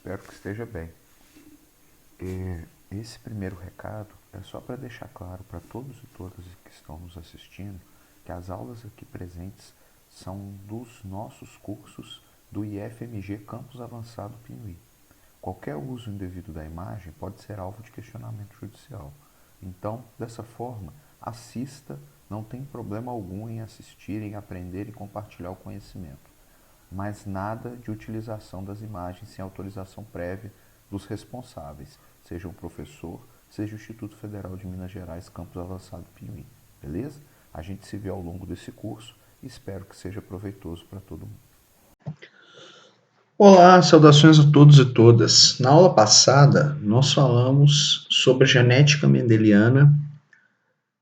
espero que esteja bem. Esse primeiro recado é só para deixar claro para todos e todas que estão nos assistindo que as aulas aqui presentes são dos nossos cursos do IFMG Campus Avançado Pinuí. Qualquer uso indevido da imagem pode ser alvo de questionamento judicial. Então, dessa forma, assista, não tem problema algum em assistir, em aprender e compartilhar o conhecimento. Mas nada de utilização das imagens sem autorização prévia dos responsáveis, seja o professor, seja o Instituto Federal de Minas Gerais, Campus Avançado Pinuí. Beleza? A gente se vê ao longo desse curso e espero que seja proveitoso para todo mundo. Olá, saudações a todos e todas. Na aula passada, nós falamos sobre genética mendeliana,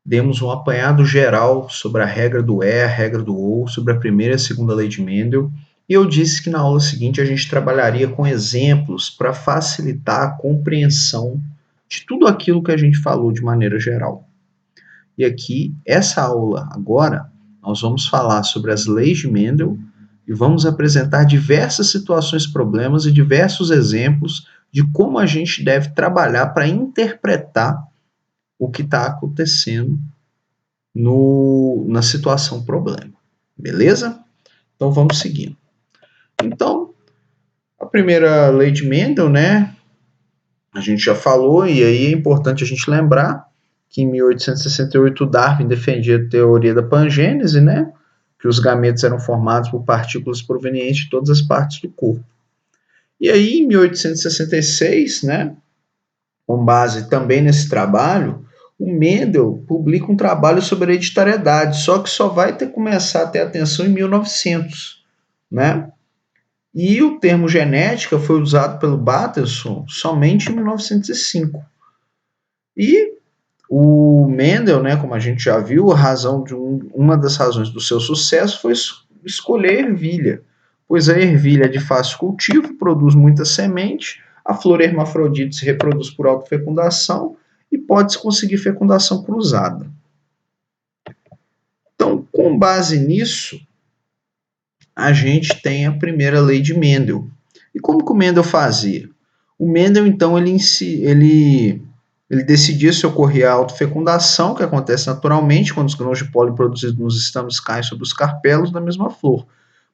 demos um apanhado geral sobre a regra do E, a regra do OU, sobre a primeira e a segunda lei de Mendel, e eu disse que na aula seguinte a gente trabalharia com exemplos para facilitar a compreensão de tudo aquilo que a gente falou de maneira geral. E aqui, essa aula agora, nós vamos falar sobre as leis de Mendel e vamos apresentar diversas situações, problemas e diversos exemplos de como a gente deve trabalhar para interpretar o que está acontecendo na situação problema. Beleza? Então vamos seguindo. Então, a primeira lei de Mendel, né? A gente já falou, e aí é importante a gente lembrar que em 1868 Darwin defendia a teoria da pangênese, né? Que os gametos eram formados por partículas provenientes de todas as partes do corpo. E aí, em 1866, né, com base também nesse trabalho, o Mendel publica um trabalho sobre hereditariedade, só que só vai começar a ter atenção em 1900, né? E o termo genética foi usado pelo Bateson somente em 1905. E o Mendel, né, como a gente já viu, uma das razões do seu sucesso foi escolher ervilha, pois a ervilha é de fácil cultivo, produz muita semente, a flor hermafrodita se reproduz por autofecundação e pode-se conseguir fecundação cruzada. Então, com base nisso, a gente tem a primeira lei de Mendel. E como que o Mendel fazia? O Mendel, então, ele decidia se ocorria a autofecundação, que acontece naturalmente quando os grãos de pólen produzidos nos estames caem sobre os carpelos da mesma flor.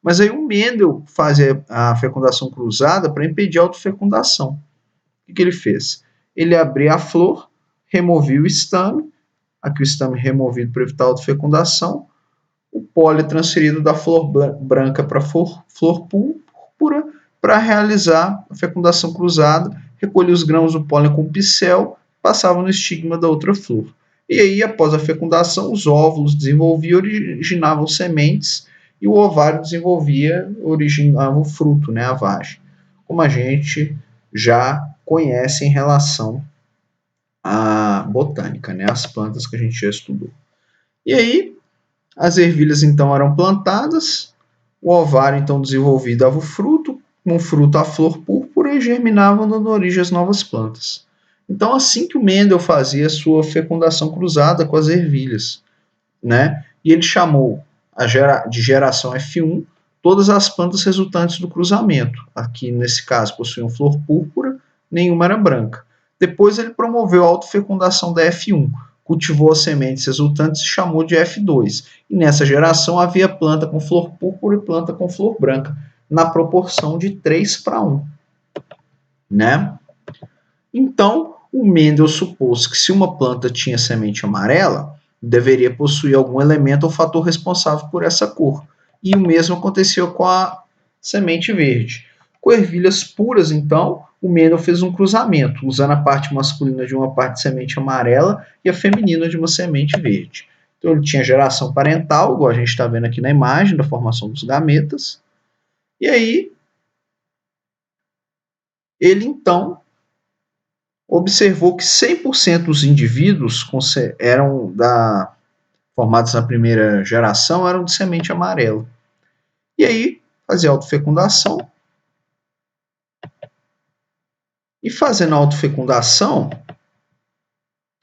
Mas aí o Mendel fazia a fecundação cruzada para impedir a autofecundação. O que ele fez? Ele abria a flor, removia o estame, aqui o estame removido para evitar a autofecundação, o pólen transferido da flor branca para a flor púrpura para realizar a fecundação cruzada, recolhia os grãos do pólen com o pincel, passava no estigma da outra flor. E aí, após a fecundação, os óvulos desenvolviam e originavam sementes, e o ovário originava o fruto, né, a vagem, como a gente já conhece em relação à botânica, né, as plantas que a gente já estudou. E aí, as ervilhas então eram plantadas, o ovário então desenvolvido dava o fruto, com o fruto a flor púrpura e germinavam dando origem às novas plantas. Então assim que o Mendel fazia a sua fecundação cruzada com as ervilhas, né? E ele chamou de geração F1 todas as plantas resultantes do cruzamento. Aqui nesse caso possuíam flor púrpura, nenhuma era branca. Depois ele promoveu a autofecundação da F1, cultivou as sementes resultantes e chamou de F2. E nessa geração havia planta com flor púrpura e planta com flor branca, na proporção de 3:1, né? Então, o Mendel supôs que se uma planta tinha semente amarela, deveria possuir algum elemento ou fator responsável por essa cor. E o mesmo aconteceu com a semente verde. Com ervilhas puras, então, o Mendel fez um cruzamento, usando a parte masculina de uma parte de semente amarela e a feminina de uma semente verde. Então, ele tinha geração parental, igual a gente está vendo aqui na imagem, da formação dos gametas. E aí, ele, então, observou que 100% dos indivíduos formados na primeira geração eram de semente amarela. E aí, fazia autofecundação. E fazendo a autofecundação,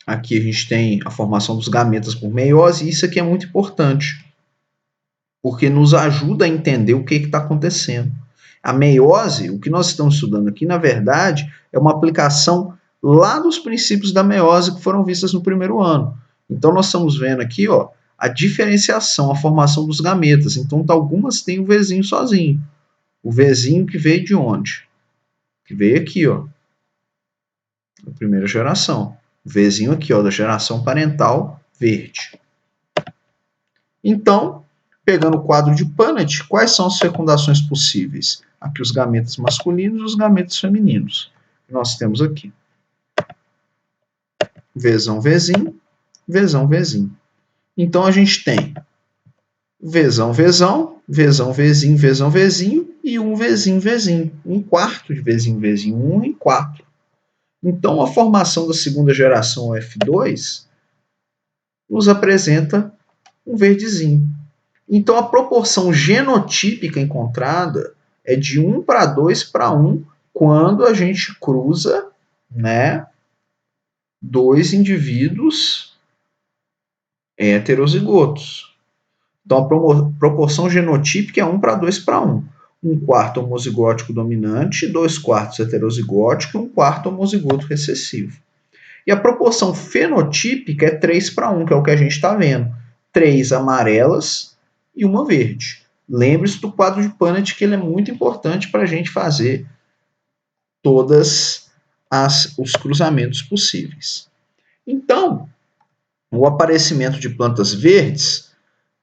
aqui a gente tem a formação dos gametas por meiose, e isso aqui é muito importante, porque nos ajuda a entender o que está acontecendo. A meiose, o que nós estamos estudando aqui, na verdade, é uma aplicação lá dos princípios da meiose que foram vistas no primeiro ano. Então, nós estamos vendo aqui, ó, a diferenciação, a formação dos gametas. Então, algumas têm o Vzinho sozinho. O Vzinho que veio de onde? Que veio aqui, ó, da primeira geração. O Vzinho aqui, ó, da geração parental verde. Então, pegando o quadro de Punnett, quais são as fecundações possíveis? Aqui os gametas masculinos e os gametas femininos. Nós temos aqui Vzão, Vzinho, Vzão, Vzinho. Então, a gente tem Vzão, Vzão, Vzão, Vzinho, Vzão, Vzinho e um Vzinho, Vzinho. 1/4 de Vzinho, Vzinho, 1 em 4. Então, a formação da segunda geração F2 nos apresenta um verdezinho. Então, a proporção genotípica encontrada é de 1:2:1 quando a gente cruza, né, dois indivíduos heterozigotos. Então, a proporção genotípica é 1:2:1. 1/4 homozigótico dominante, 2/4 heterozigótico e 1/4 homozigoto recessivo. E a proporção fenotípica é 3:1, que é o que a gente está vendo. 3 amarelas e uma verde. Lembre-se do quadro de Punnett, que ele é muito importante para a gente fazer todos os cruzamentos possíveis. Então, o aparecimento de plantas verdes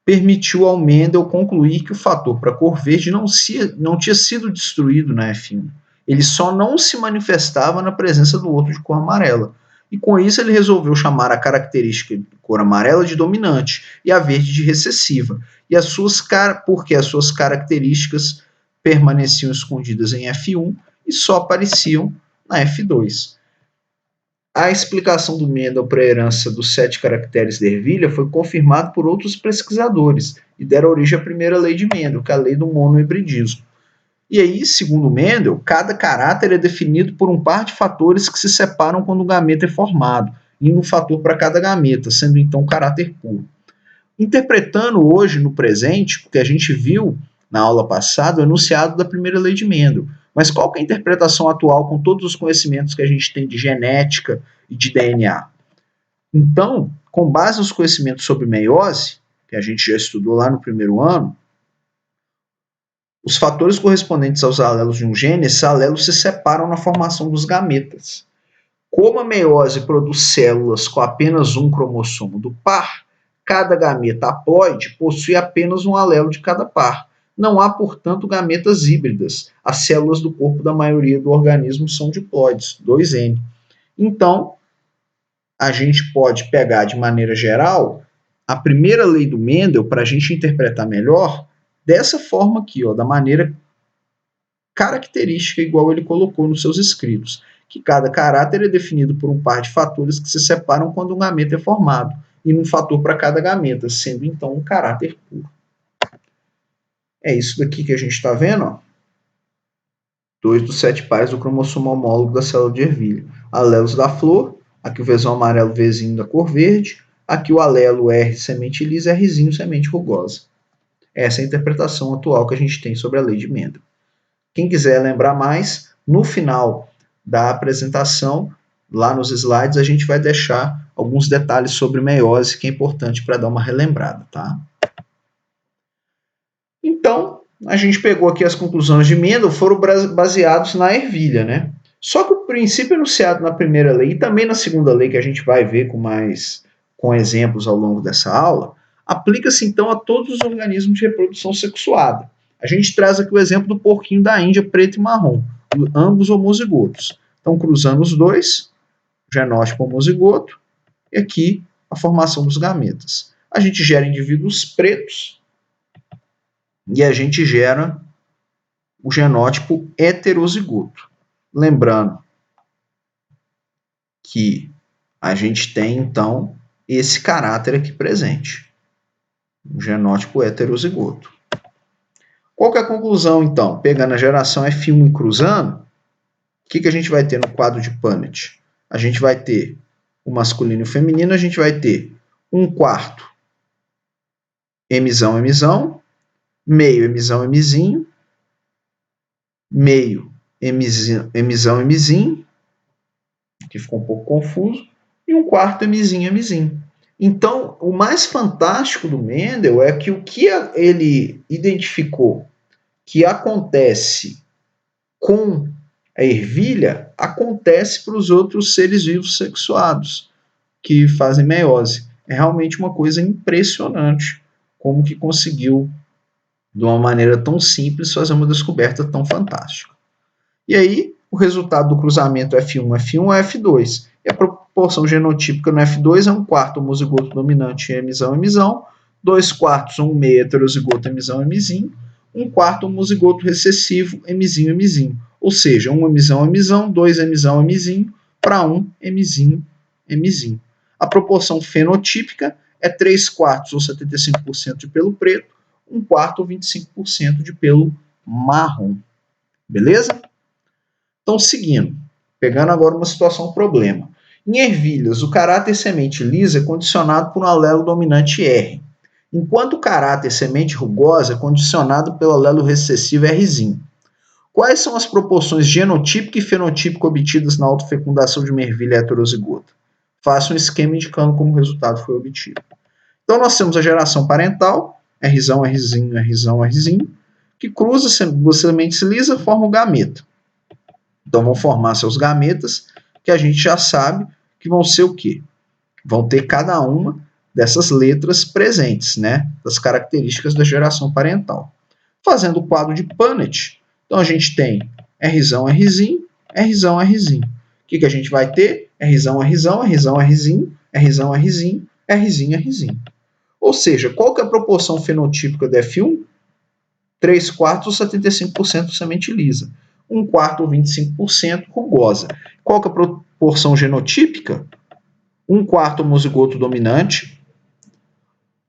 permitiu ao Mendel concluir que o fator para a cor verde não tinha sido destruído na F1. Ele só não se manifestava na presença do outro de cor amarela. E com isso ele resolveu chamar a característica de cor amarela de dominante e a verde de recessiva. E porque as suas características permaneciam escondidas em F1 e só apareciam na F2. A explicação do Mendel para a herança dos 7 caracteres de ervilha foi confirmada por outros pesquisadores e deram origem à primeira lei de Mendel, que é a lei do monohibridismo. E aí, segundo Mendel, cada caráter é definido por um par de fatores que se separam quando o gameta é formado, indo um fator para cada gameta, sendo então um caráter puro. Interpretando hoje no presente, o que a gente viu na aula passada, o enunciado da primeira lei de Mendel. Mas qual que é a interpretação atual com todos os conhecimentos que a gente tem de genética e de DNA? Então, com base nos conhecimentos sobre meiose, que a gente já estudou lá no primeiro ano, os fatores correspondentes aos alelos de um gene, esses alelos se separam na formação dos gametas. Como a meiose produz células com apenas um cromossomo do par, cada gameta haploide possui apenas um alelo de cada par. Não há, portanto, gametas híbridas. As células do corpo da maioria do organismo são diploides, 2N. Então, a gente pode pegar de maneira geral a primeira lei do Mendel para a gente interpretar melhor dessa forma aqui, ó, da maneira característica igual ele colocou nos seus escritos, que cada caráter é definido por um par de fatores que se separam quando um gameta é formado, e um fator para cada gameta, sendo então um caráter puro. É isso daqui que a gente está vendo, ó. 2 dos 7 pares do cromossomo homólogo da célula de ervilha. Alelos da flor, aqui o Vzão amarelo, Vzinho da cor verde, aqui o alelo R semente lisa, Rzinho semente rugosa. Essa é a interpretação atual que a gente tem sobre a lei de Mendel. Quem quiser lembrar mais, no final da apresentação, lá nos slides, a gente vai deixar alguns detalhes sobre meiose que é importante para dar uma relembrada, tá? Então, a gente pegou aqui as conclusões de Mendel, foram baseados na ervilha, né? Só que o princípio enunciado na primeira lei e também na segunda lei, que a gente vai ver com exemplos ao longo dessa aula, aplica-se então a todos os organismos de reprodução sexuada. A gente traz aqui o exemplo do porquinho da Índia, preto e marrom, ambos homozigotos. Então, cruzando os dois, genótipo homozigoto, e aqui a formação dos gametas. A gente gera indivíduos pretos e a gente gera o genótipo heterozigoto. Lembrando que a gente tem, então, esse caráter aqui presente, o genótipo heterozigoto. Qual que é a conclusão, então? Pegando a geração F1 e cruzando, o que a gente vai ter no quadro de Punnett? A gente vai ter o masculino e o feminino, a gente vai ter 1/4 Mzão, Mzão, meio Mzão, Mzinho, meio Mzão, Mzinho, que ficou um pouco confuso, e um quarto Mzinho, Mzinho. Então, o mais fantástico do Mendel é que o que ele identificou que acontece com a ervilha, acontece para os outros seres vivos sexuados que fazem meiose. É realmente uma coisa impressionante como que conseguiu, de uma maneira tão simples, fazer uma descoberta tão fantástica. E aí, o resultado do cruzamento F1, F1 é F2. E a proporção genotípica no F2 é um quarto homozigoto dominante Mzão, Mzão, 2/4 ou 1/6 heterozigoto Mzão, Mzinho, um quarto homozigoto recessivo Mzinho, Mzinho. Ou seja, 1 Mzão, Mzão, 2 Mzão, Mzinho, para 1 Mzinho, Mzinho. A proporção fenotípica é 3/4 ou 75% de pelo preto, 1/4 ou 25% de pelo marrom. Beleza? Então, seguindo, pegando agora uma situação problema. Em ervilhas, o caráter semente lisa é condicionado por um alelo dominante R, enquanto o caráter semente rugosa é condicionado pelo alelo recessivo Rzinho. Quais são as proporções genotípica e fenotípica obtidas na autofecundação de uma ervilha heterozigota? Faça um esquema indicando como o resultado foi obtido. Então, nós temos a geração parental, Rzão, Rzinho, Rzão, Rzinho, que cruza duas sementes lisas e forma o gameta. Então vão formar seus gametas, que a gente já sabe que vão ser o quê? Vão ter cada uma dessas letras presentes, né? Das características da geração parental. Fazendo o quadro de Punnett, então a gente tem Rzão, Rzinho, Rzão, Rzinho. O que a gente vai ter? Rzão, Rzão, Rzão, Rzinho, Rzão, Rzinho, Rzinho, Rzinho. Ou seja, qual que é a proporção fenotípica do F1? 3/4 ou 75% semente lisa. 1/4 ou 25% rugosa. Qual que é a proporção genotípica? 1/4 homozigoto dominante,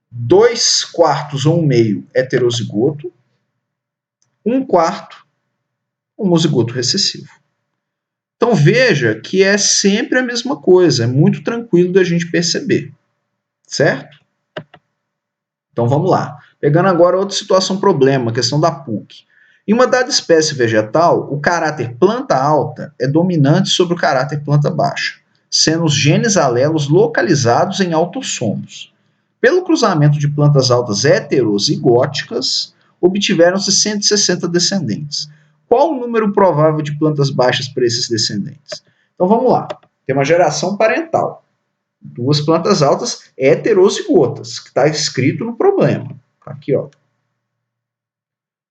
2/4 ou 1/2 heterozigoto, 1/4 homozigoto recessivo. Então veja que é sempre a mesma coisa, é muito tranquilo da gente perceber, certo? Então vamos lá. Pegando agora outra situação problema, a questão da PUC. Em uma dada espécie vegetal, o caráter planta alta é dominante sobre o caráter planta baixa, sendo os genes alelos localizados em autossomos. Pelo cruzamento de plantas altas heterozigóticas, obtiveram-se 160 descendentes. Qual o número provável de plantas baixas para esses descendentes? Então vamos lá. Tem uma geração parental. Duas plantas altas heterozigotas, que está escrito no problema. Aqui, ó.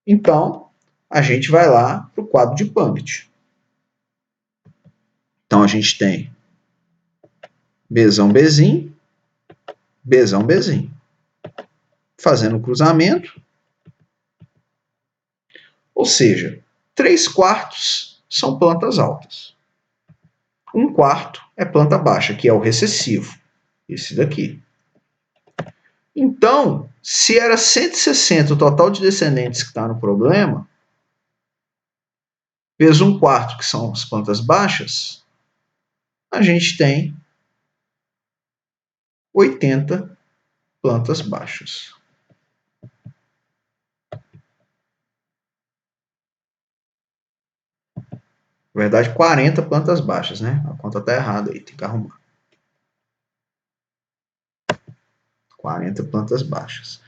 Então, a gente vai lá para o quadro de Punnett. Então, a gente tem Bzão, Bzinho, Bzão, Bzinho. Fazendo o cruzamento. Ou seja, 3/4 são plantas altas. 1/4 é planta baixa, que é o recessivo. Esse daqui. Então, se era 160 o total de descendentes que está no problema, vezes 1/4, que são as plantas baixas, a gente tem 80 plantas baixas. Na verdade, 40 plantas baixas, né? A conta está errada aí, tem que arrumar. 40 plantas baixas.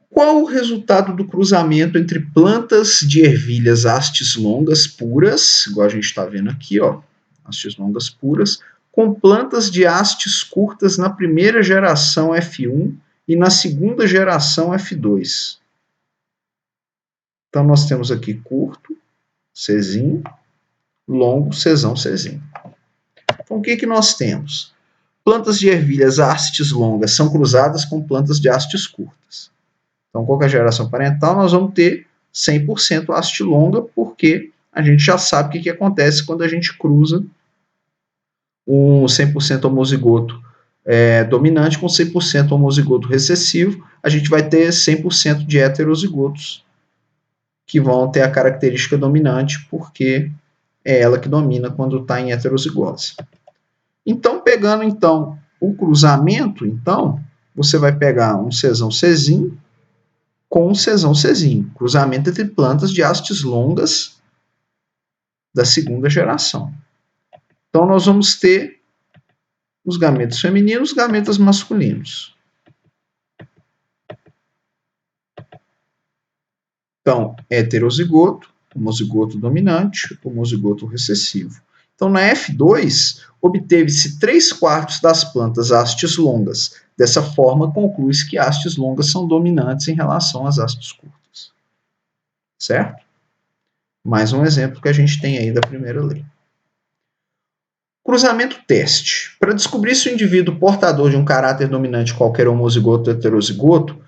Qual o resultado do cruzamento entre plantas de ervilhas hastes longas puras, igual a gente está vendo aqui, ó, hastes longas puras, com plantas de hastes curtas na primeira geração F1 e na segunda geração F2? Então, nós temos aqui curto, Czinho, longo, Czão, Czinho. Então, o que nós temos? Plantas de ervilhas hastes longas são cruzadas com plantas de hastes curtas. Então, qual que é a geração parental? Nós vamos ter 100% haste longa, porque a gente já sabe o que acontece quando a gente cruza um 100% homozigoto dominante com 100% homozigoto recessivo. A gente vai ter 100% de heterozigotos que vão ter a característica dominante, porque é ela que domina quando está em heterozigose. Então, pegando então o cruzamento, então, você vai pegar um Czão, Czinho, com um Czão-Czinho, cruzamento entre plantas de hastes longas da segunda geração. Então, nós vamos ter os gametas femininos, os gametas masculinos. Então, heterozigoto, homozigoto dominante, homozigoto recessivo. Então, na F2, obteve-se 3/4 das plantas hastes longas. Dessa forma, conclui-se que hastes longas são dominantes em relação às hastes curtas. Certo? Mais um exemplo que a gente tem aí da primeira lei. Cruzamento teste. Para descobrir se o indivíduo portador de um caráter dominante qualquer homozigoto ou heterozigoto,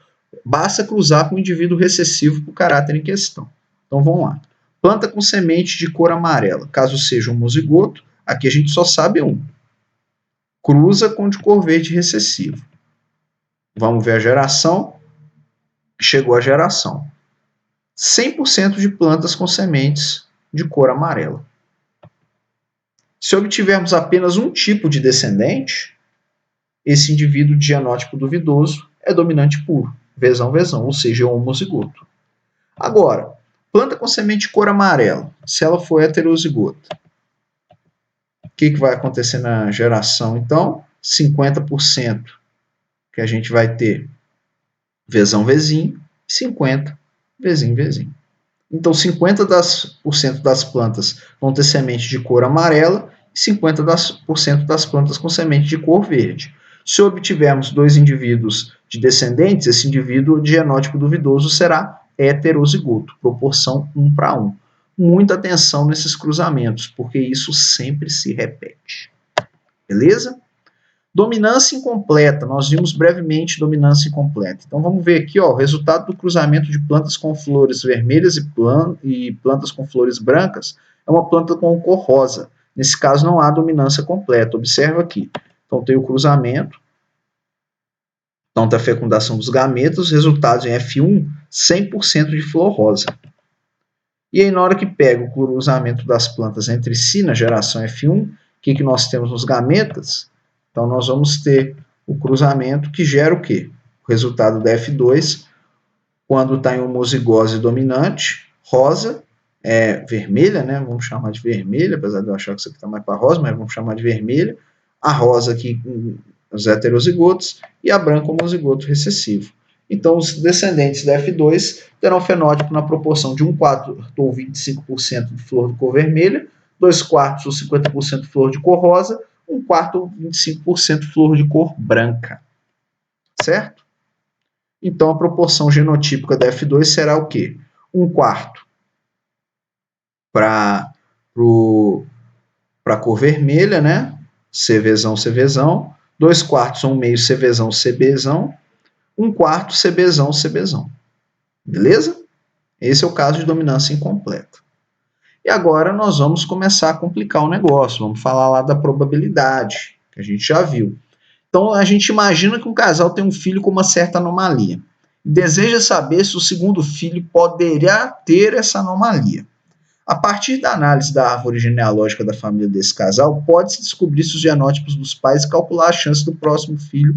basta cruzar com o indivíduo recessivo para o caráter em questão. Então vamos lá. Planta com semente de cor amarela. Caso seja homozigoto, aqui a gente só sabe um. Cruza com de cor verde recessivo. Vamos ver a geração. Chegou a geração. 100% de plantas com sementes de cor amarela. Se obtivermos apenas um tipo de descendente, esse indivíduo de genótipo duvidoso é dominante puro, Vzão, ou seja, é homozigoto. Agora, planta com semente de cor amarela, se ela for heterozigota, o que vai acontecer na geração? Então, 50% que a gente vai ter Vzão, e 50% Vzinho. Então, 50% das plantas vão ter semente de cor amarela e 50% das plantas com semente de cor verde. Se obtivermos dois indivíduos de descendentes, esse indivíduo de genótipo duvidoso será heterozigoto, proporção 1:1. Muita atenção nesses cruzamentos, porque isso sempre se repete. Beleza? Dominância incompleta, nós vimos brevemente dominância incompleta. Então vamos ver aqui, ó, o resultado do cruzamento de plantas com flores vermelhas e plantas com flores brancas é uma planta com cor rosa. Nesse caso não há dominância completa, observa aqui. Então tem o cruzamento, então tem a fecundação dos gametas, resultados em F1, 100% de flor rosa. E aí na hora que pega o cruzamento das plantas entre si na geração F1, o que nós temos nos gametas? Então, nós vamos ter o cruzamento que gera o quê? O resultado da F2, quando está em homozigose dominante, rosa, vermelha, né? Vamos chamar de vermelha, apesar de eu achar que isso aqui está mais para rosa, mas vamos chamar de vermelha. A rosa aqui com os heterozigotos e a branca homozigoto recessivo. Então, os descendentes da F2 terão fenótipo na proporção de 1/4 ou 25% de flor de cor vermelha, 2/4 ou 50% de flor de cor rosa, 1/4 ou 25% flor de cor branca. Certo? Então, a proporção genotípica da F2 será o quê? 1/4 para a cor vermelha, né? CVzão, 2/4 ou 1/2 CVzão, CBzão, 1/4 CBzão. Beleza? Esse é o caso de dominância incompleta. E agora nós vamos começar a complicar o negócio. Vamos falar lá da probabilidade, que a gente já viu. Então, a gente imagina que um casal tem um filho com uma certa anomalia. Deseja saber se o segundo filho poderá ter essa anomalia. A partir da análise da árvore genealógica da família desse casal, pode-se descobrir se os genótipos dos pais e calcular a chance do próximo filho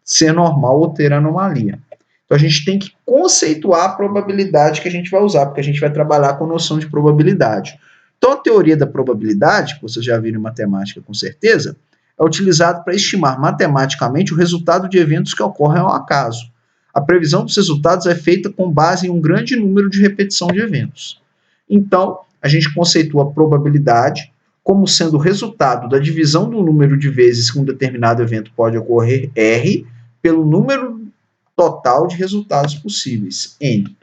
ser normal ou ter anomalia. Então, a gente tem que conceituar a probabilidade que a gente vai usar, porque a gente vai trabalhar com noção de probabilidade. Então, a teoria da probabilidade, que vocês já viram em matemática com certeza, é utilizada para estimar matematicamente o resultado de eventos que ocorrem ao acaso. A previsão dos resultados é feita com base em um grande número de repetição de eventos. Então, a gente conceitua a probabilidade como sendo o resultado da divisão do número de vezes que um determinado evento pode ocorrer, R, pelo número total de resultados possíveis, N.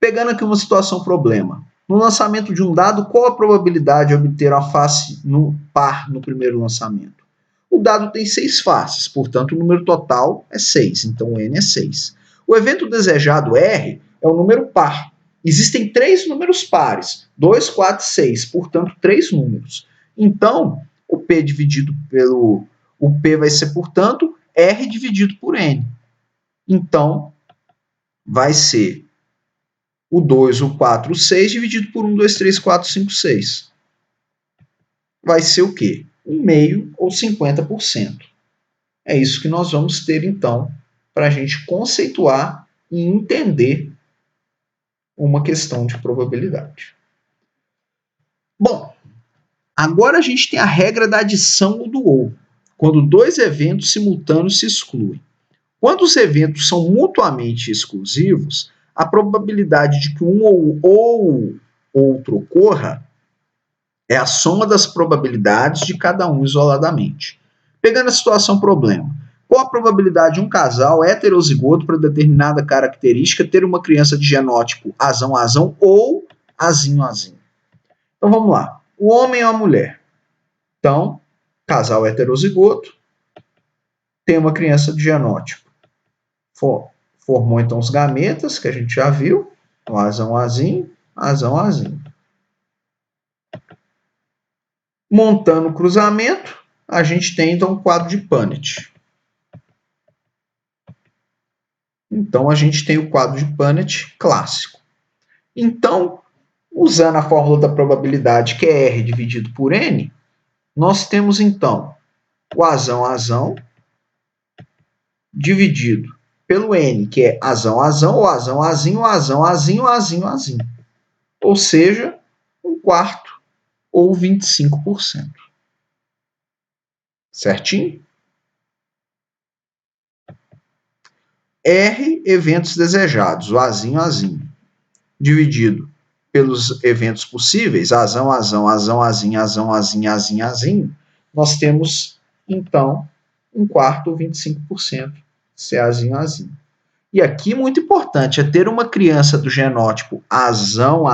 Pegando aqui uma situação problema. No lançamento de um dado, qual a probabilidade de obter a face no par no primeiro lançamento? O dado tem 6 faces, portanto o número total é 6, então N é 6. O evento desejado R é o número par. Existem 3 números pares, 2, 4 e 6, portanto 3 números. Então, o P dividido pelo... O P vai ser, portanto, R dividido por N. Então, vai ser o 2, o 4, o 6 dividido por 1, 2, 3, 4, 5, 6. Vai ser o quê? 1/2 ou 50%. É isso que nós vamos ter, então, para a gente conceituar e entender uma questão de probabilidade. Bom, agora a gente tem a regra da adição ou do ou, quando dois eventos simultâneos se excluem. Quando os eventos são mutuamente exclusivos, a probabilidade de que um ou outro ocorra é a soma das probabilidades de cada um isoladamente. Pegando a situação problema, qual a probabilidade de um casal heterozigoto para determinada característica ter uma criança de genótipo azão ou azinho? Então vamos lá. O homem e a mulher. Então, casal heterozigoto tem uma criança de genótipo. Formou então os gametas, que a gente já viu. O azinho. Montando o cruzamento, a gente tem então o quadro de Punnett. Então, a gente tem o quadro de Punnett clássico. Então, usando a fórmula da probabilidade, que é R dividido por N, nós temos então o azão dividido pelo N, que é azão, ou azinho. Ou seja, 1/4 ou 25%. Certinho? R eventos desejados, o azinho, dividido pelos eventos possíveis, azão, azinho, nós temos, então, 1/4 ou 25%, se é azinho. E aqui, muito importante, é ter uma criança do genótipo azão,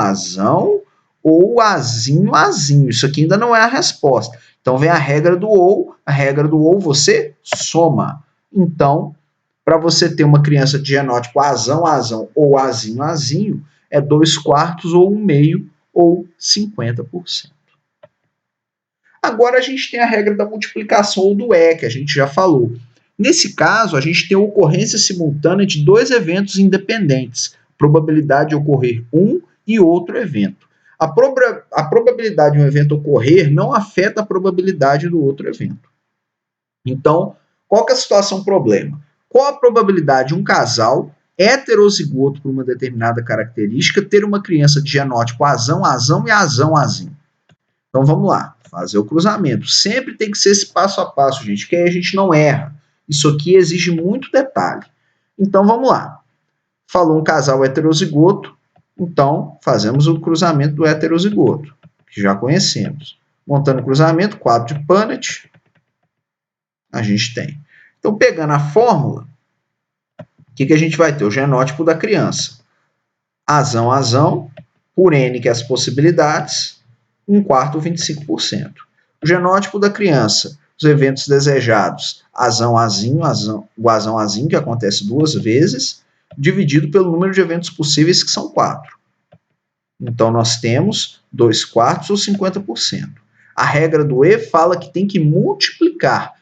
ou azinho. Isso aqui ainda não é a resposta. Então, vem a regra do ou. A regra do ou você soma. Então, para você ter uma criança de genótipo azão, ou azinho, é 2/4 ou 1/2 ou 50%. Agora a gente tem a regra da multiplicação ou do E, que a gente já falou. Nesse caso, a gente tem a ocorrência simultânea de dois eventos independentes, probabilidade de ocorrer um e outro evento. A probabilidade de um evento ocorrer não afeta a probabilidade do outro evento. Então, qual que é a situação problema? Qual a probabilidade de um casal heterozigoto por uma determinada característica ter uma criança de genótipo azão e azinho? Então vamos lá, fazer o cruzamento. Sempre tem que ser esse passo a passo, gente, que aí a gente não erra. Isso aqui exige muito detalhe. Então vamos lá. Falou um casal heterozigoto, então fazemos o cruzamento do heterozigoto, que já conhecemos. Montando o cruzamento, quadro de Punnett, a gente tem. Então, pegando a fórmula, o que a gente vai ter? O genótipo da criança. Azão, por N, que é as possibilidades, 1/4 ou 25%. O genótipo da criança, os eventos desejados, o azinho, que acontece 2 vezes, dividido pelo número de eventos possíveis, que são 4. Então, nós temos 2/4 ou 50%. A regra do E fala que tem que multiplicar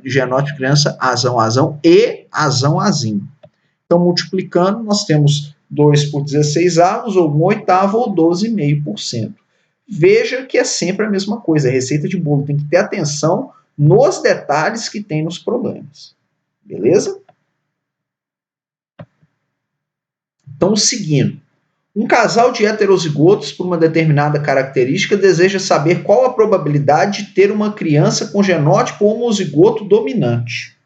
genótipo criança azão e azinho. Então, multiplicando, nós temos 2 por 16 avos, ou 1/8 ou 12,5%. Veja que é sempre a mesma coisa, é receita de bolo, tem que ter atenção nos detalhes que tem nos problemas. Beleza? Então, seguindo. Um casal de heterozigotos por uma determinada característica deseja saber qual a probabilidade de ter uma criança com genótipo homozigoto dominante.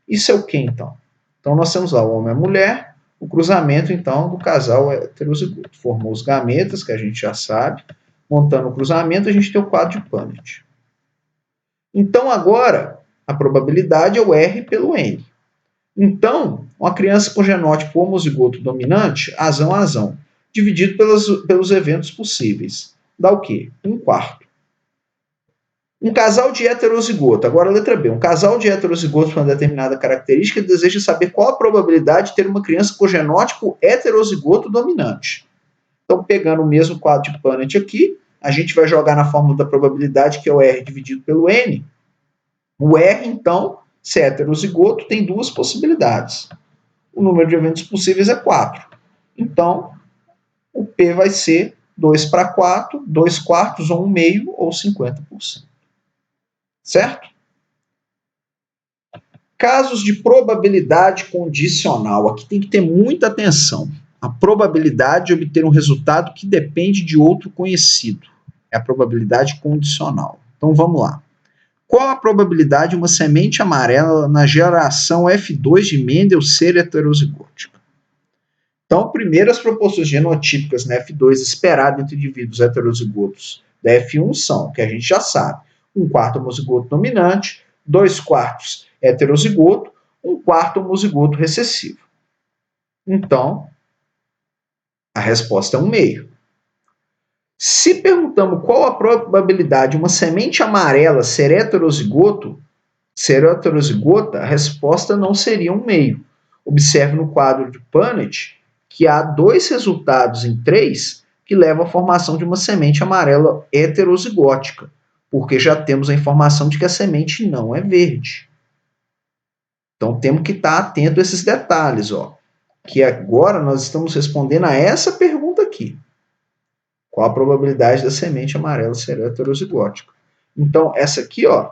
Isso é o que, então? Então, nós temos lá o homem e a mulher, o cruzamento, então, do casal heterozigoto. Formou os gametas, que a gente já sabe. Montando o cruzamento, a gente tem o quadro de Punnett. Então, agora, a probabilidade é o R pelo N. Então, uma criança com genótipo homozigoto dominante, azão, dividido pelos eventos possíveis. Dá o quê? 1/4. Um casal de heterozigoto, agora a letra B, um casal de heterozigotos com uma determinada característica deseja saber qual a probabilidade de ter uma criança com genótipo heterozigoto dominante. Então, pegando o mesmo quadro de Punnett aqui, a gente vai jogar na fórmula da probabilidade, que é o R dividido pelo N. O R, então, se é heterozigoto, tem 2 possibilidades. O número de eventos possíveis é 4. Então, o P vai ser 2/4, 2/4 ou 1/2 ou 50%. Certo? Casos de probabilidade condicional. Aqui tem que ter muita atenção. A probabilidade de obter um resultado que depende de outro conhecido. É a probabilidade condicional. Então vamos lá. Qual a probabilidade de uma semente amarela na geração F2 de Mendel ser heterozigótica? Então, primeiro, as proporções genotípicas na F2 esperado entre indivíduos heterozigotos da F1 são, que a gente já sabe, 1/4 homozigoto dominante, 2/4 heterozigoto, 1/4 homozigoto recessivo. Então, a resposta é 1/2. Se perguntamos qual a probabilidade de uma semente amarela ser heterozigota, a resposta não seria 1/2. Observe no quadro de Punnett que há 2 resultados em 3 que levam à formação de uma semente amarela heterozigótica, porque já temos a informação de que a semente não é verde. Então temos que estar atento a esses detalhes, ó. Que agora nós estamos respondendo a essa pergunta aqui. Qual a probabilidade da semente amarela ser heterozigótica? Então, essa aqui, ó,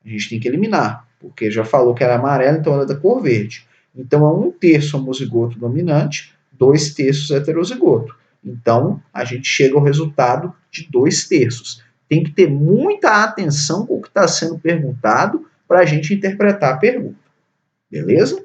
a gente tem que eliminar, porque já falou que era amarela, então ela é da cor verde. Então, é 1/3 homozigoto dominante, 2/3 heterozigoto. Então, a gente chega ao resultado de 2/3. Tem que ter muita atenção com o que está sendo perguntado para a gente interpretar a pergunta. Beleza?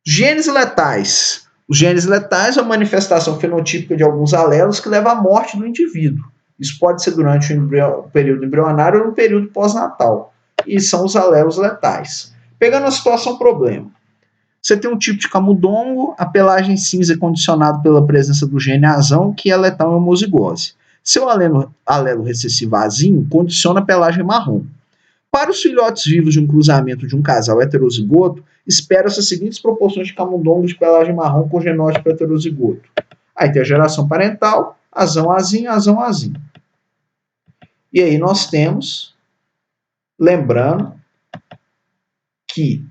Genes letais. Os genes letais é uma manifestação fenotípica de alguns alelos que leva à morte do indivíduo. Isso pode ser durante o período embrionário ou no período pós-natal. E são os alelos letais. Pegando a situação problema. Você tem um tipo de camundongo, a pelagem cinza é condicionada pela presença do gene azão, que é letal em homozigose. Seu alelo recessivo azinho condiciona a pelagem marrom. Para os filhotes vivos de um cruzamento de um casal heterozigoto, espera-se as seguintes proporções de camundongos de pelagem marrom com genótipo heterozigoto. Aí tem a geração parental, azão, azinho, azão, azinho. E aí nós temos, lembrando, que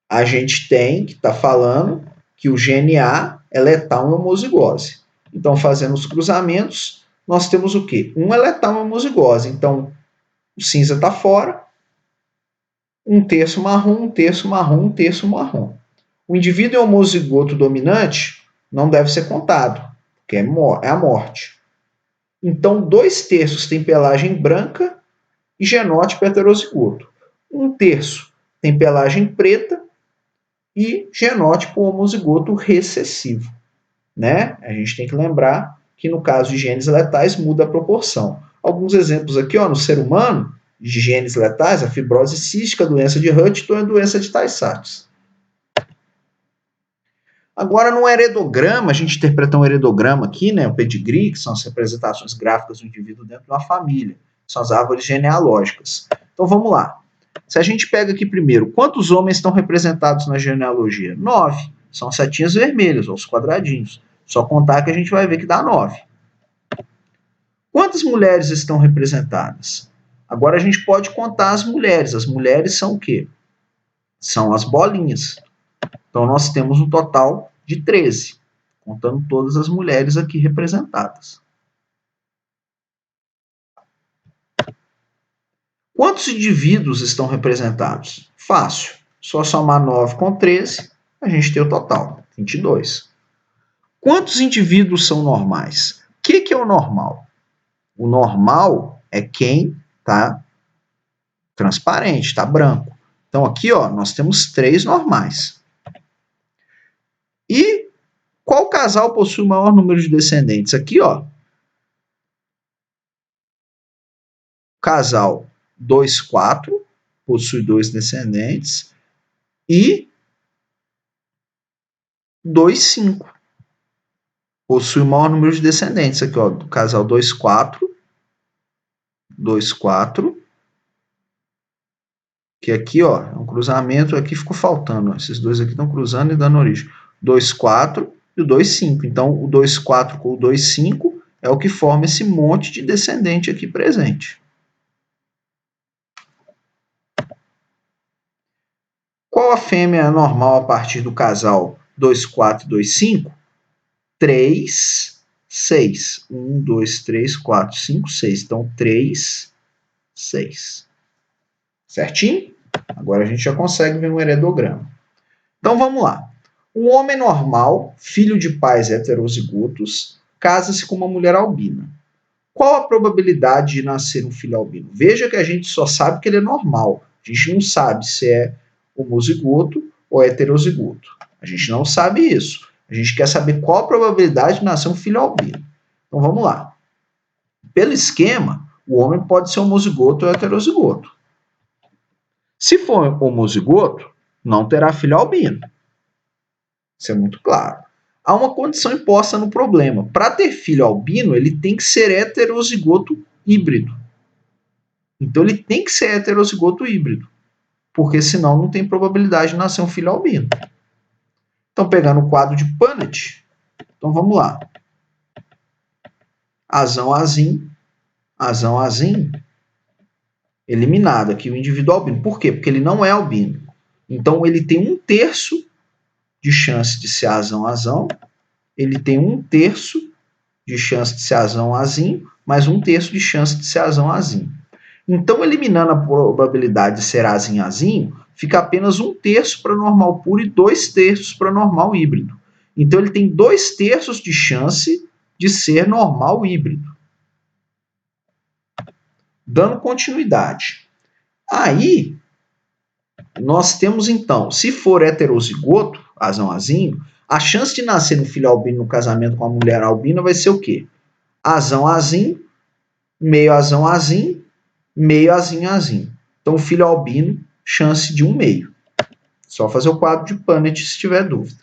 a gente tem que está falando que o gene A é letal em homozigose. Então, fazendo os cruzamentos, nós temos o quê? Um é letal em homozigose. Então, o cinza está fora, 1/3 marrom, 1/3 marrom, 1/3 marrom. O indivíduo homozigoto dominante não deve ser contado, porque é a morte. Então, 2/3 tem pelagem branca e genótipo heterozigoto. 1/3 tem pelagem preta e genótipo homozigoto recessivo. Né? A gente tem que lembrar que no caso de genes letais muda a proporção. Alguns exemplos aqui, ó, no ser humano, de genes letais, a fibrose cística, a doença de Huntington e a doença de Tay-Sachs. Agora, no heredograma, a gente interpreta um heredograma aqui, né, o pedigree, que são as representações gráficas do indivíduo dentro de uma família, são as árvores genealógicas. Então, vamos lá. Se a gente pega aqui primeiro, quantos homens estão representados na genealogia? 9. São setinhas vermelhas, ou os quadradinhos. Só contar que a gente vai ver que dá 9. Quantas mulheres estão representadas? Agora a gente pode contar as mulheres. As mulheres são o quê? São as bolinhas. Então nós temos um total de 13, contando todas as mulheres aqui representadas. Quantos indivíduos estão representados? Fácil. Só somar 9 com 13, a gente tem o total, 22. Quantos indivíduos são normais? O que é o normal? O normal é quem está transparente, está branco. Então aqui, ó, nós temos 3 normais. E qual casal possui o maior número de descendentes? Aqui, ó. Casal 2,4 possui 2 descendentes e 2,5 possui o maior número de descendentes. Aqui, ó, do casal 2,4, 2,4, que aqui, ó, é um cruzamento, aqui ficou faltando, ó, esses dois aqui estão cruzando e dando origem. 2,4 e o 2,5. Então, o 2,4 com o 2,5 é o que forma esse monte de descendente aqui presente. Qual a fêmea normal a partir do casal 2,4 e 2,5? 3, 6. 1, 2, 3, 4, 5, 6. Então, 3, 6. Certinho? Agora a gente já consegue ver um heredograma. Então vamos lá. Um homem normal, filho de pais heterozigotos, casa-se com uma mulher albina. Qual a probabilidade de nascer um filho albino? Veja que a gente só sabe que ele é normal. A gente não sabe se é homozigoto ou heterozigoto. A gente não sabe isso. A gente quer saber qual a probabilidade de nascer um filho albino. Então vamos lá. Pelo esquema, o homem pode ser homozigoto ou heterozigoto. Se for homozigoto, não terá filho albino. Isso é muito claro. Há uma condição imposta no problema. Para ter filho albino, ele tem que ser heterozigoto híbrido. Então ele tem que ser heterozigoto híbrido, porque senão não tem probabilidade de nascer um filho albino. Então, pegando o quadro de Punnett, então vamos lá. Azão, azim, azão, azim, eliminado aqui o indivíduo albino. Por quê? Porque ele não é albino. Então ele tem 1/3 de chance de ser azão, azão, ele tem 1/3 de chance de ser azão, azinho, mais 1/3 de chance de ser azão, azinho. Então, eliminando a probabilidade de ser azinho, azinho, fica apenas 1/3 para normal puro e 2/3 para normal híbrido. Então, ele tem 2/3 de chance de ser normal híbrido. Dando continuidade. Aí, nós temos então, se for heterozigoto, azão, azinho, a chance de nascer um filho albino no casamento com a mulher albina vai ser o quê? Azão, azinho, meio azão, azinho, meio azinho, azinho. Então, filho albino, chance de 1/2. Só fazer o quadro de Punnett se tiver dúvida.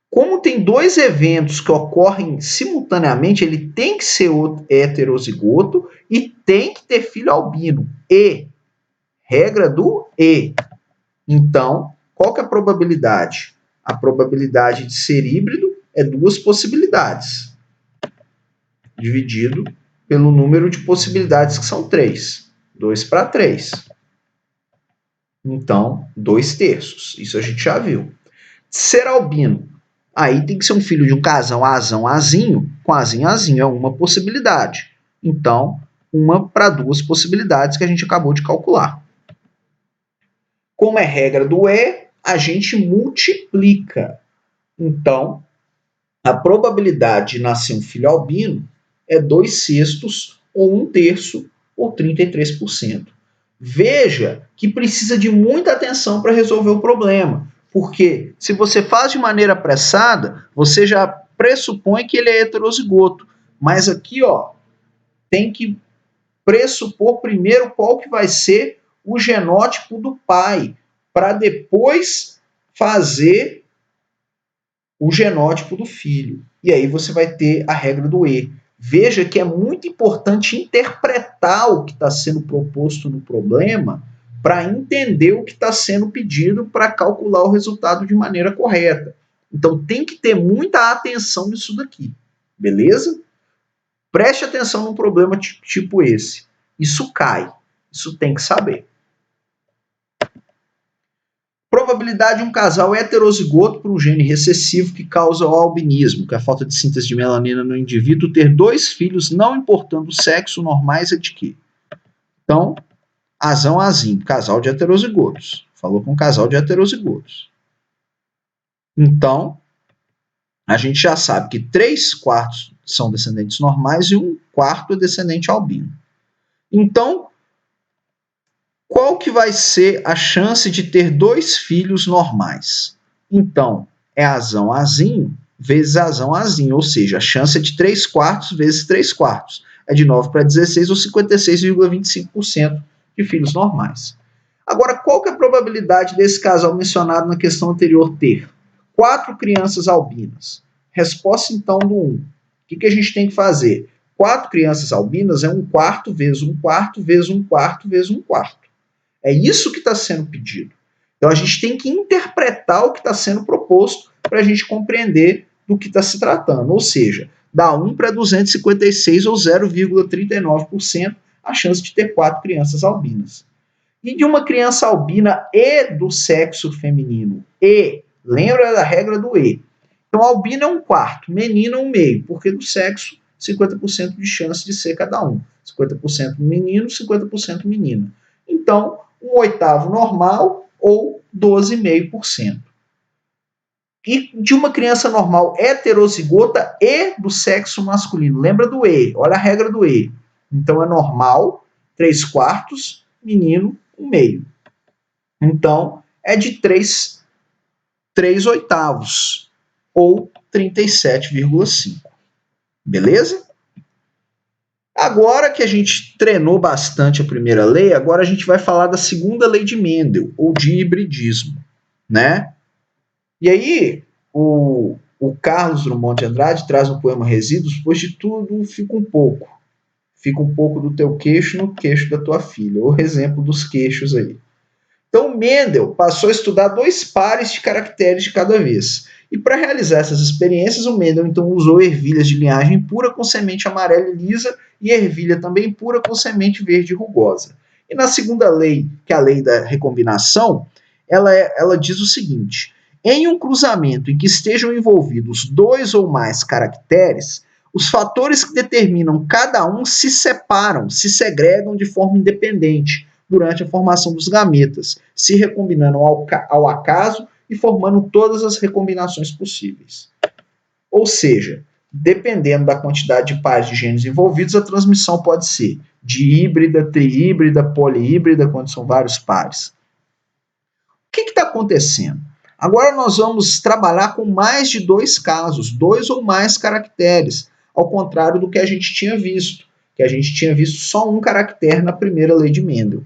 Como tem dois eventos que ocorrem simultaneamente, ele tem que ser heterozigoto e tem que ter filho albino. E, regra do E. Então, qual que é a probabilidade? A probabilidade de ser híbrido é 2 possibilidades, dividido pelo número de possibilidades, que são 3. 2 para 3. Então, 2/3. Isso a gente já viu. Ser albino. Aí tem que ser um filho de um casal azão, azinho, com azinho, azinho. É uma possibilidade. Então, 1 para 2 possibilidades que a gente acabou de calcular. Como é regra do E, a gente multiplica. Então, a probabilidade de nascer um filho albino é 2/6 ou 1/3 ou 33%. Veja que precisa de muita atenção para resolver o problema, porque se você faz de maneira apressada, você já pressupõe que ele é heterozigoto, mas aqui, ó, tem que pressupor primeiro qual que vai ser o genótipo do pai, para depois fazer o genótipo do filho. E aí você vai ter a regra do E. Veja que é muito importante interpretar o que está sendo proposto no problema para entender o que está sendo pedido para calcular o resultado de maneira correta. Então tem que ter muita atenção nisso daqui, beleza? Preste atenção num problema tipo esse. Isso cai, isso tem que saber. Probabilidade de um casal heterozigoto por um gene recessivo que causa o albinismo, que é a falta de síntese de melanina no indivíduo, ter 2 filhos, não importando o sexo, normais é de quê? Então, azão, azinho, casal de heterozigotos. Falou com casal de heterozigotos. Então, a gente já sabe que 3/4 são descendentes normais e 1/4 é descendente albino. Então, qual que vai ser a chance de ter 2 filhos normais? Então, é azão, azinho, vezes azão, azinho, ou seja, a chance é de 3/4 vezes 3/4. É de 9 para 16, ou 56,25% de filhos normais. Agora, qual que é a probabilidade desse casal mencionado na questão anterior ter? 4 crianças albinas. Resposta, então, do 1. O que a gente tem que fazer? 4 crianças albinas é 1/4 vezes 1/4 vezes 1/4 vezes 1/4. É isso que está sendo pedido. Então, a gente tem que interpretar o que está sendo proposto para a gente compreender do que está se tratando. Ou seja, dá 1 para 256, ou 0,39%, a chance de ter 4 crianças albinas. E de uma criança albina e do sexo feminino. E, lembra da regra do E. Então, albino é 1/4, menino é 1/2, porque do sexo, 50% de chance de ser cada um. 50% menino, 50% menina. Então, 1/8 normal ou 12,5%. E de uma criança normal heterozigota e do sexo masculino. Lembra do E, olha a regra do E. Então é normal, 3/4, menino, 1/2. Então é de 3/8, ou 37,5. Beleza? Agora que a gente treinou bastante a primeira lei, agora a gente vai falar da segunda lei de Mendel, ou de hibridismo, né? E aí, o Carlos Drummond de Andrade traz no poema Resíduos, pois de tudo fica um pouco. Fica um pouco do teu queixo no queixo da tua filha. O exemplo dos queixos aí. Então, Mendel passou a estudar 2 pares de caracteres de cada vez. E para realizar essas experiências, o Mendel então usou ervilhas de linhagem pura com semente amarela e lisa e ervilha também pura com semente verde rugosa. E na segunda lei, que é a lei da recombinação, ela diz o seguinte: em um cruzamento em que estejam envolvidos 2 ou mais caracteres, os fatores que determinam cada um se separam, se segregam de forma independente durante a formação dos gametas, se recombinando ao acaso e formando todas as recombinações possíveis. Ou seja, dependendo da quantidade de pares de genes envolvidos, a transmissão pode ser dihíbrida, trihíbrida, polihíbrida, quando são vários pares. O que está acontecendo? Agora nós vamos trabalhar com mais de 2 casos, 2 ou mais caracteres, ao contrário do que a gente tinha visto, que a gente tinha visto só um caractere na primeira lei de Mendel.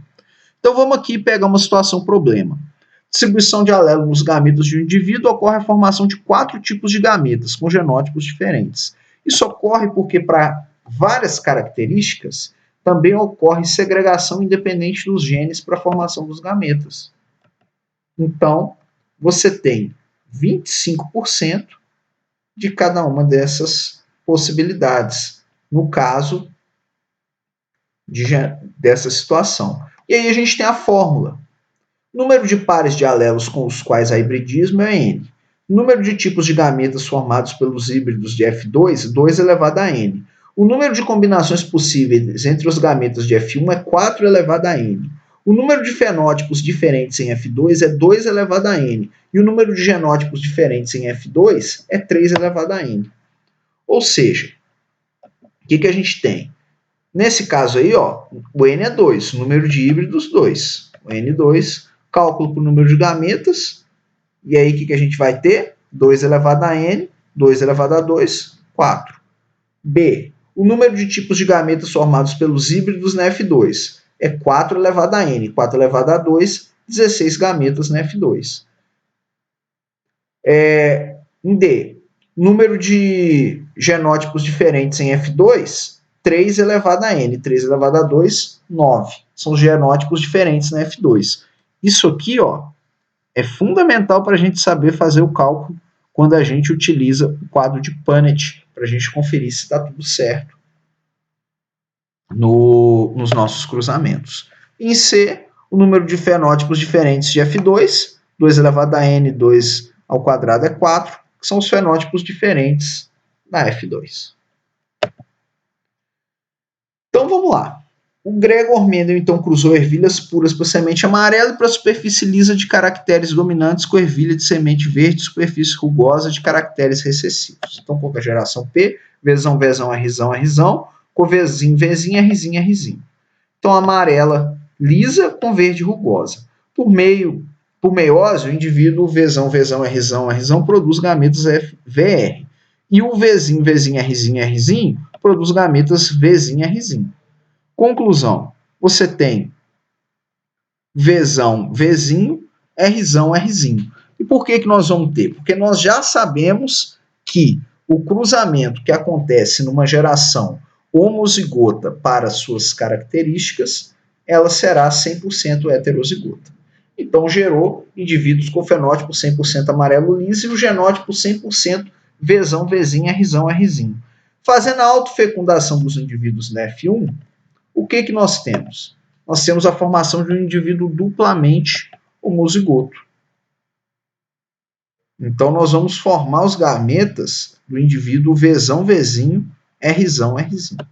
Então vamos aqui pegar uma situação problema. Distribuição de alelo nos gametas de um indivíduo, ocorre a formação de 4 tipos de gametas, com genótipos diferentes. Isso ocorre porque, para várias características, também ocorre segregação independente dos genes para a formação dos gametas. Então, você tem 25% de cada uma dessas possibilidades, no caso dessa situação. E aí a gente tem a fórmula. Número de pares de alelos com os quais há hibridismo é n. Número de tipos de gametas formados pelos híbridos de F2, 2 elevado a n. O número de combinações possíveis entre os gametas de F1 é 4 elevado a n. O número de fenótipos diferentes em F2 é 2 elevado a n. E o número de genótipos diferentes em F2 é 3 elevado a n. Ou seja, o que a gente tem? Nesse caso aí, ó, o n é 2, o número de híbridos 2. O n2, cálculo para o número de gametas, e aí o que a gente vai ter? 2 elevado a n, 2 elevado a 2, 4. B, o número de tipos de gametas formados pelos híbridos na F2 é 4 elevado a n, 4 elevado a 2, 16 gametas na F2. D, número de genótipos diferentes em F2, 3 elevado a n, 3 elevado a 2, 9. São os genótipos diferentes na F2. Isso aqui, ó, é fundamental para a gente saber fazer o cálculo quando a gente utiliza o quadro de Punnett, para a gente conferir se está tudo certo nos nossos cruzamentos. Em C, o número de fenótipos diferentes de F2, 2 elevado a n, 2 ao quadrado é 4, que são os fenótipos diferentes da F2. Então vamos lá. O Gregor Mendel então cruzou ervilhas puras para semente amarela e para superfície lisa de caracteres dominantes com ervilha de semente verde, superfície rugosa de caracteres recessivos. Então qual é a geração P? Vzão, Vzão, Rzão, Rzão, com Vzinho, Vzinho, Rzinho, Rzinho. Então amarela lisa com verde rugosa. Por meiose, o indivíduo Vzão, Vzão, Rzão, Rzão produz gametas VR. E o Vzinho, Vzinho, Rzinho, Rzinho produz gametas Vzinho, Rzinho. Conclusão, você tem Vzão, Vzinho, Rzão, Rzinho. E por que nós vamos ter? Porque nós já sabemos que o cruzamento que acontece numa geração homozigota para suas características, ela será 100% heterozigota. Então gerou indivíduos com fenótipo 100% amarelo liso e o genótipo 100% Vzão, Vzinho, Rzão, Rzinho. Fazendo a autofecundação dos indivíduos na F1, o que nós temos? Nós temos a formação de um indivíduo duplamente homozigoto. Então, nós vamos formar os gametas do indivíduo Vzão, Vzinho, Rzão, Rzinho.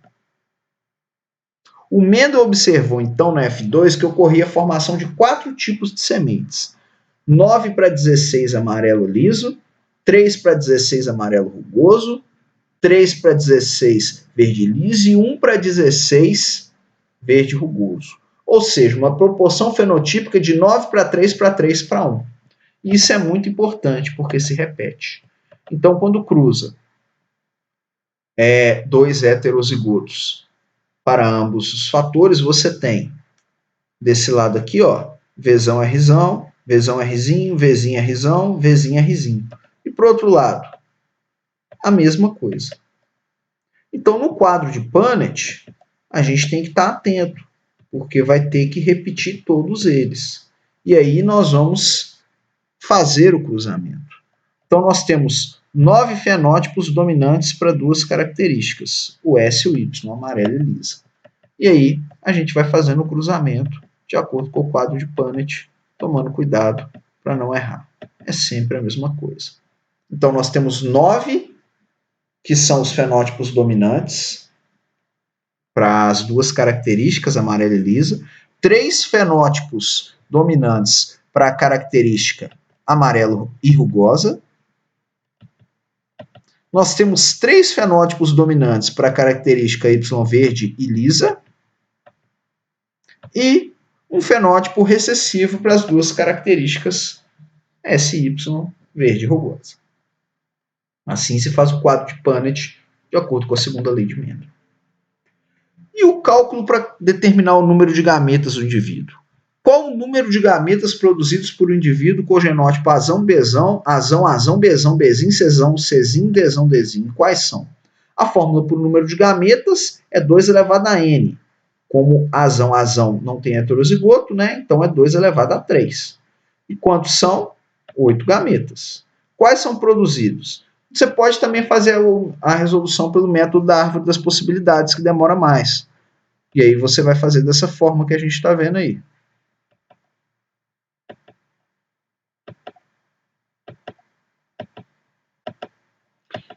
O Mendel observou, então, no F2, que ocorria a formação de 4 tipos de sementes. 9 para 16 amarelo liso, 3 para 16 amarelo rugoso, 3 para 16 verde liso e 1 para 16 verde rugoso. Ou seja, uma proporção fenotípica de 9 para 3 para 3 para 1. Isso é muito importante, porque se repete. Então, quando cruza dois heterozigotos para ambos os fatores, você tem desse lado aqui, ó, Vzão Rzão, Vzão Rzinho, Vzinho Rzão, Vzinho Rzinho. E para o outro lado, a mesma coisa. Então, no quadro de Punnett, a gente tem que estar atento, porque vai ter que repetir todos eles. E aí nós vamos fazer o cruzamento. Então, nós temos 9 fenótipos dominantes para 2 características, o S e o Y, amarelo e lisa. E aí, a gente vai fazendo o cruzamento de acordo com o quadro de Punnett, tomando cuidado para não errar. É sempre a mesma coisa. Então, nós temos 9, que são os fenótipos dominantes para as 2 características, amarela e lisa. 3 fenótipos dominantes para a característica amarelo e rugosa. Nós temos 3 fenótipos dominantes para a característica Y verde e lisa. E um fenótipo recessivo para as 2 características SY verde e rugosa. Assim se faz o quadro de Punnett de acordo com a segunda lei de Mendel. E o cálculo para determinar o número de gametas do indivíduo? Qual o número de gametas produzidos por um indivíduo com o genótipo Azão, Bzão, Azão, Azão, Bzão, Bzinho, Czão, Czinho, Dzão, Dzinho? Quais são? A fórmula para o número de gametas é 2 elevado a n. Como Azão, Azão não tem heterozigoto, né? Então é 2 elevado a 3. E quantos são? 8 gametas. Quais são produzidos? Você pode também fazer a resolução pelo método da árvore das possibilidades, que demora mais. E aí você vai fazer dessa forma que a gente está vendo aí.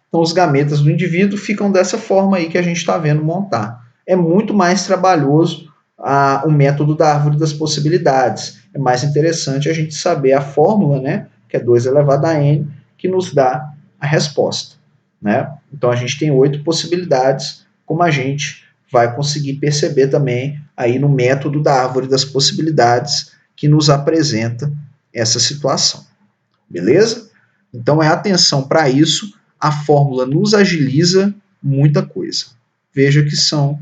Então, os gametas do indivíduo ficam dessa forma aí que a gente está vendo montar. É muito mais trabalhoso o método da árvore das possibilidades. É mais interessante a gente saber a fórmula, né, que é 2 elevado a n, que nos dá a resposta. Né? Então, a gente tem 8 possibilidades, como a gente vai conseguir perceber também aí no método da árvore das possibilidades, que nos apresenta essa situação. Beleza? Então, é atenção para isso. A fórmula nos agiliza muita coisa. Veja que são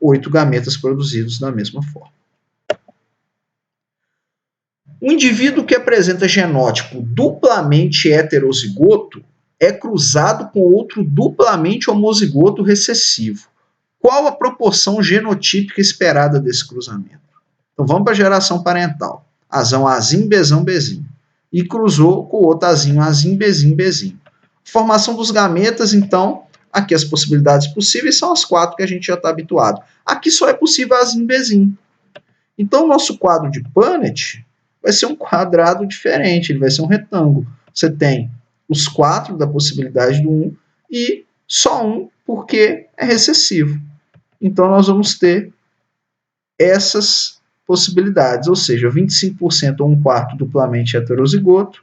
8 gametas produzidos da mesma forma. Um indivíduo que apresenta genótipo duplamente heterozigoto é cruzado com outro duplamente homozigoto recessivo. Qual a proporção genotípica esperada desse cruzamento? Então vamos para a geração parental. Azão, Azinho, Bzão, Bzinho. E cruzou com o outro Azinho, Azinho, Bzinho, Bzinho. Formação dos gametas, então, aqui as possibilidades possíveis são as 4 que a gente já está habituado. Aqui só é possível Azinho, Bzinho. Então, o nosso quadro de Punnett vai ser um quadrado diferente, ele vai ser um retângulo. Você tem os 4 da possibilidade do 1 e só 1 porque é recessivo. Então, nós vamos ter essas possibilidades, ou seja, 25% ou 1/4 duplamente heterozigoto,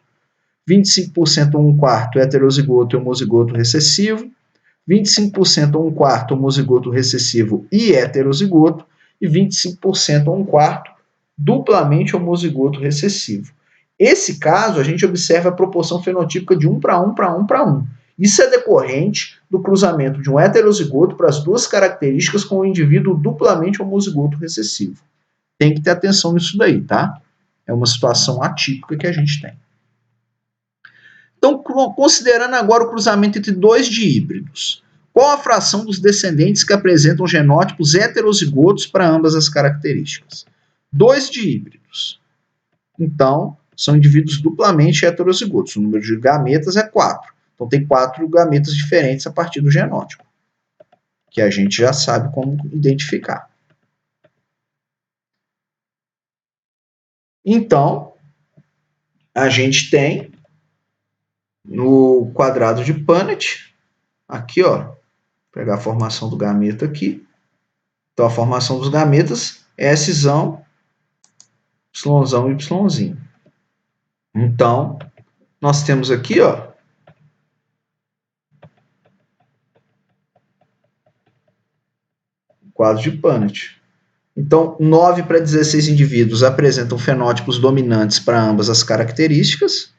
25% ou 1/4 heterozigoto e homozigoto recessivo, 25% ou 1/4 homozigoto recessivo e heterozigoto, e 25% ou 1/4 duplamente homozigoto recessivo. Esse caso, a gente observa a proporção fenotípica de 1 para 1 para 1 para 1. Isso é decorrente do cruzamento de um heterozigoto para as 2 características com o indivíduo duplamente homozigoto recessivo. Tem que ter atenção nisso daí, tá? É uma situação atípica que a gente tem. Então, considerando agora o cruzamento entre 2 híbridos, qual a fração dos descendentes que apresentam genótipos heterozigotos para ambas as características? 2 híbridos. Então, são indivíduos duplamente heterozigotos. O número de gametas é 4. Então, tem 4 gametas diferentes a partir do genótipo, que a gente já sabe como identificar. Então, a gente tem no quadrado de Punnett, aqui, ó, vou pegar a formação do gameta aqui, Então, a formação dos gametas é Szão, Yzão e Yzinho. Então, nós temos aqui, ó, quadro de Punnett. Então, 9 para 16 indivíduos apresentam fenótipos dominantes para ambas as características.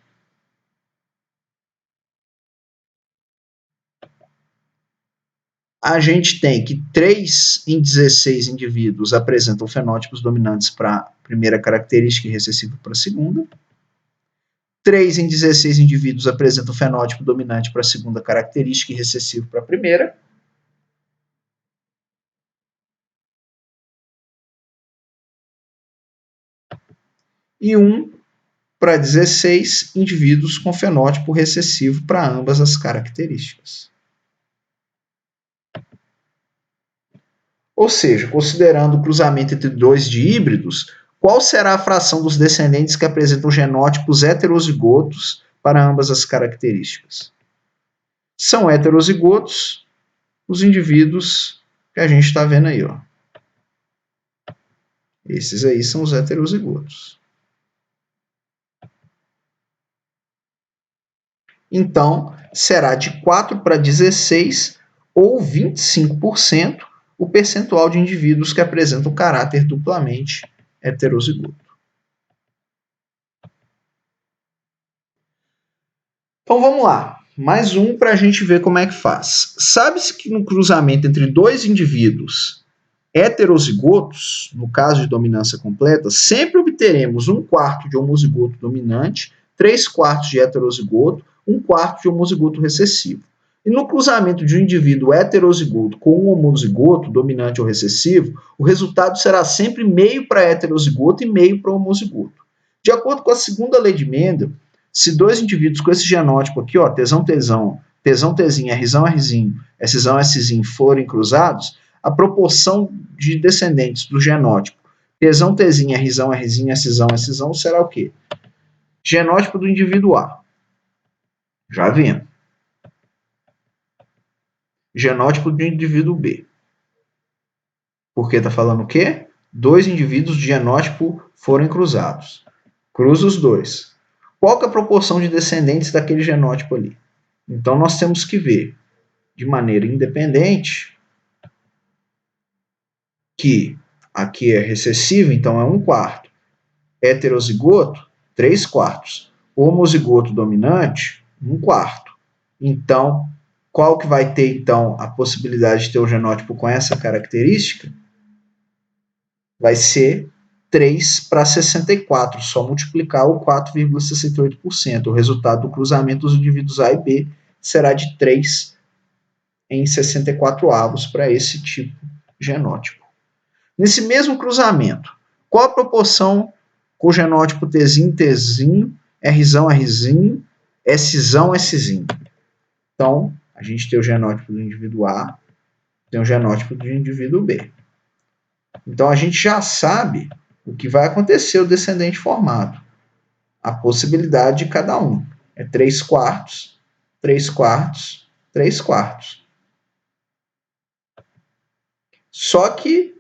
A gente tem que 3 em 16 indivíduos apresentam fenótipos dominantes para a primeira característica e recessivo para a segunda. 3 em 16 indivíduos apresentam fenótipo dominante para a segunda característica e recessivo para a primeira. E 1 para 16 indivíduos com fenótipo recessivo para ambas as características. Ou seja, considerando o cruzamento entre dois díbridos, qual será a fração dos descendentes que apresentam genótipos heterozigotos para ambas as características? São heterozigotos os indivíduos que a gente está vendo aí, ó. Esses aí são os heterozigotos. Então, será de 4 para 16 ou 25% o percentual de indivíduos que apresentam caráter duplamente heterozigoto. Então vamos lá, mais um para a gente ver como é que faz. Sabe-se que no cruzamento entre dois indivíduos heterozigotos, no caso de dominância completa, sempre obteremos 1/4 de homozigoto dominante, 3/4 de heterozigoto, 1/4 de homozigoto recessivo. E no cruzamento de um indivíduo heterozigoto com um homozigoto, dominante ou recessivo, o resultado será sempre meio para heterozigoto e meio para homozigoto. De acordo com a segunda lei de Mendel, se dois indivíduos com esse genótipo aqui, ó, tesão, Tzinho, Rzinho, Szinho forem cruzados, a proporção de descendentes do genótipo tesão, Tzinho, Rzinho, Szão será o quê? Genótipo do indivíduo A. Já vimos. Genótipo do indivíduo B. Porque está falando o quê? Dois indivíduos de genótipo foram cruzados. Cruza os dois. Qual que é a proporção de descendentes daquele genótipo ali? Então, nós temos que ver de maneira independente que aqui é recessivo, então é 1/4. Heterozigoto, 3/4. Homozigoto dominante, 1/4. Então, qual que vai ter, então, a possibilidade de ter o genótipo com essa característica? Vai ser 3 para 64, só multiplicar o 4,68%. O resultado do cruzamento dos indivíduos A e B será de 3 em 64 avos para esse tipo genótipo. Nesse mesmo cruzamento, qual a proporção com o genótipo Tzinho, Rzinho, Szinho? Então, a gente tem o genótipo do indivíduo A, tem o genótipo do indivíduo B. Então, a gente já sabe o que vai acontecer o descendente formado. A possibilidade de cada um é 3/4, 3/4, 3/4. Só que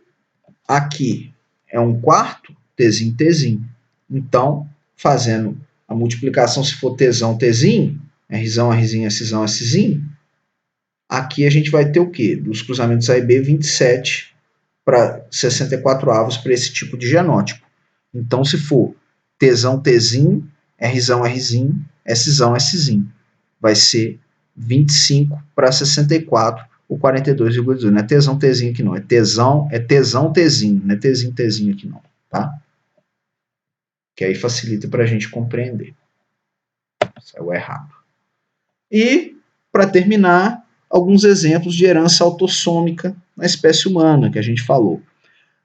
aqui é 1/4, Tzinho. Então, fazendo a multiplicação, se for Tzinho, Rzinho, Szinho, aqui a gente vai ter o quê? Dos cruzamentos A e B, 27 para 64 avos para esse tipo de genótipo. Então, se for Tzinho, Rzinho, Szinho, vai ser 25 para 64, o 42,18. Não é Tzinho aqui não, é Tzinho, não é Tzinho aqui não, tá? Que aí facilita para a gente compreender. Saiu errado. E, para terminar, alguns exemplos de herança autossômica na espécie humana, que a gente falou.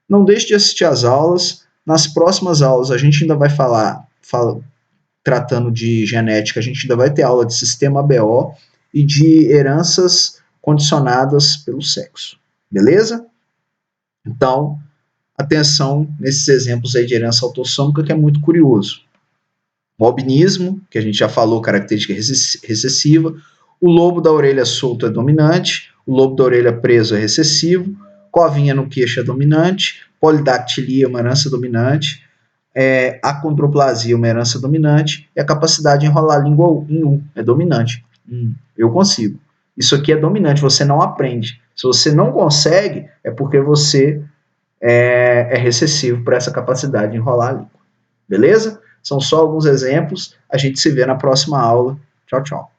Não deixe de assistir às aulas. Nas próximas aulas, a gente ainda vai tratando de genética, a gente ainda vai ter aula de sistema BO e de heranças condicionadas pelo sexo. Beleza? Então, atenção nesses exemplos aí de herança autossômica, que é muito curioso. O albinismo, que a gente já falou, característica recessiva. O lobo da orelha solto é dominante. O lobo da orelha preso é recessivo. covinha no queixo é dominante, polidactilia é uma herança dominante, acondroplasia é uma herança dominante, e a capacidade de enrolar a língua em U é dominante. Eu consigo. Isso aqui é dominante, você não aprende. Se você não consegue, é porque você é recessivo para essa capacidade de enrolar a língua. Beleza? São só alguns exemplos. A gente se vê na próxima aula. Tchau, tchau.